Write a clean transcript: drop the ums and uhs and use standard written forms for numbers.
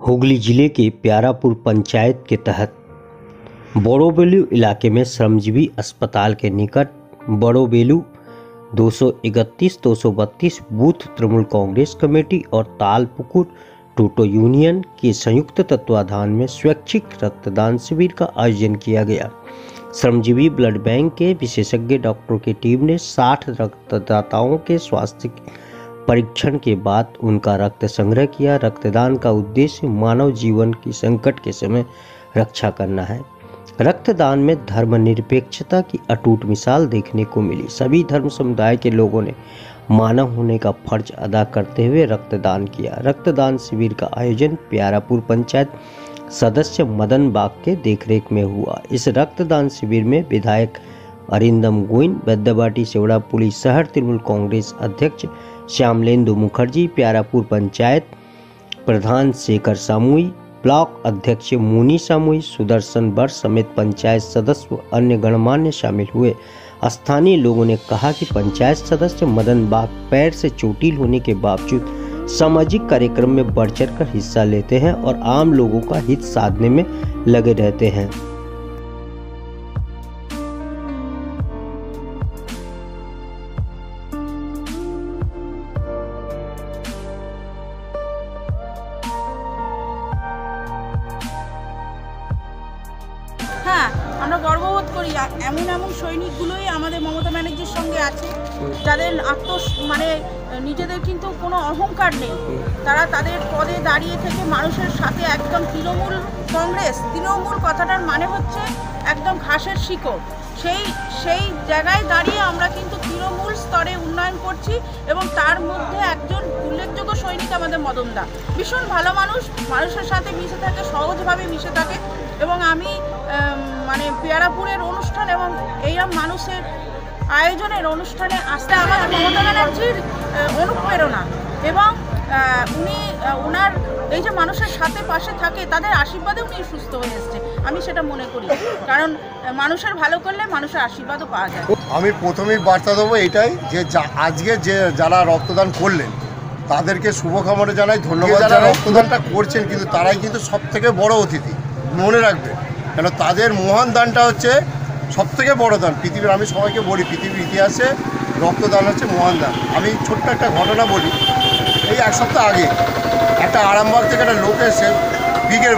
हुगली जिले के प्यारापुर पंचायत के तहत बड़ोबेलू इलाके में श्रमजीवी अस्पताल के निकट बड़ोबेलू 231-232 बूथ तृणमूल कांग्रेस कमेटी और तालपुकुर टोटो यूनियन के संयुक्त तत्वाधान में स्वैच्छिक रक्तदान शिविर का आयोजन किया गया। श्रमजीवी ब्लड बैंक के विशेषज्ञ डॉक्टरों की टीम ने 60 रक्तदाताओं के स्वास्थ्य परीक्षण के बाद उनका रक्त संग्रह किया। रक्तदान का उद्देश्य मानव जीवन की संकट के समय रक्षा करना है। रक्तदान में धर्मनिरपेक्षता की अटूट मिसाल देखने को मिली। सभी धर्म समुदाय के लोगों ने मानव होने का फर्ज अदा करते हुए रक्तदान किया। रक्तदान शिविर का आयोजन प्यारापुर पंचायत सदस्य मदन बाग के देखरेख में हुआ। इस रक्तदान शिविर में विधायक अरिंदम गोइन, वैद्यवाटी सेवड़ा पुलिस शहर तृणमूल कांग्रेस अध्यक्ष श्यामलेंदु मुखर्जी, प्यारापुर पंचायत प्रधान शेखर सामुई, ब्लॉक अध्यक्ष मुनी सामुई, सुदर्शन बर समेत पंचायत सदस्य व अन्य गणमान्य शामिल हुए। स्थानीय लोगों ने कहा कि पंचायत सदस्य मदन बाग पैर से चोटिल होने के बावजूद सामाजिक कार्यक्रम में बढ़ चढ़ कर हिस्सा लेते हैं और आम लोगों का हित साधने में लगे रहते हैं। হ্যাঁ, আমরা গর্ববোধ করি এমন সৈনিকগুলোই আমাদের মমতা ব্যানার্জির সঙ্গে আছে, যাদের নিজেদের কিন্তু কোনো অহংকার নেই। তারা তাদের পদে দাঁড়িয়ে থেকে মানুষের সাথে একদম তৃণমূল কংগ্রেস, তৃণমূল কথাটার মানে হচ্ছে একদম ঘাসের শিকড়, সেই জায়গায় দাঁড়িয়ে আমরা কিন্তু তৃণমূল স্তরে উন্নয়ন করছি। এবং তার মধ্যে একজন উল্লেখযোগ্য সৈনিক আমাদের মদন দা, ভীষণ ভালো মানুষ, মানুষের সাথে মিশে থাকে, সহজভাবে মিশে থাকে। এবং আমি পেয়ারাপুরের অনুষ্ঠান এবং এইরকম মানুষের আয়োজনের অনুষ্ঠানে আসতে আমার মমতা ব্যানার্জির অনুপ্রেরণা এবং ওনার এই যে মানুষের সাথে পাশে থাকে, তাদের আশীর্বাদে উনি সুস্থ হয়ে এসছে, আমি সেটা মনে করি। কারণ মানুষের ভালো করলে মানুষের আশীর্বাদও পাওয়া যায়। আমি প্রথমেই বার্তা দেবো এটাই যে আজকে যে যারা রক্তদান করলেন তাদেরকে শুভকামনা জানাই, ধন্যবাদ। যারা রক্তদানটা করছেন কিন্তু তারাই কিন্তু সবথেকে বড় অতিথি, মনে রাখবেন। কেন তাদের মহান দানটা হচ্ছে সবথেকে বড় দান পৃথিবীর। আমি সবাইকে বলি পৃথিবীর ইতিহাসে রক্তদান হচ্ছে মহান দান। আমি ছোট্ট একটা ঘটনা বলি। এই এক সপ্তাহ আগে একটা আরামবাগ থেকে একটা লোক এসে বিগের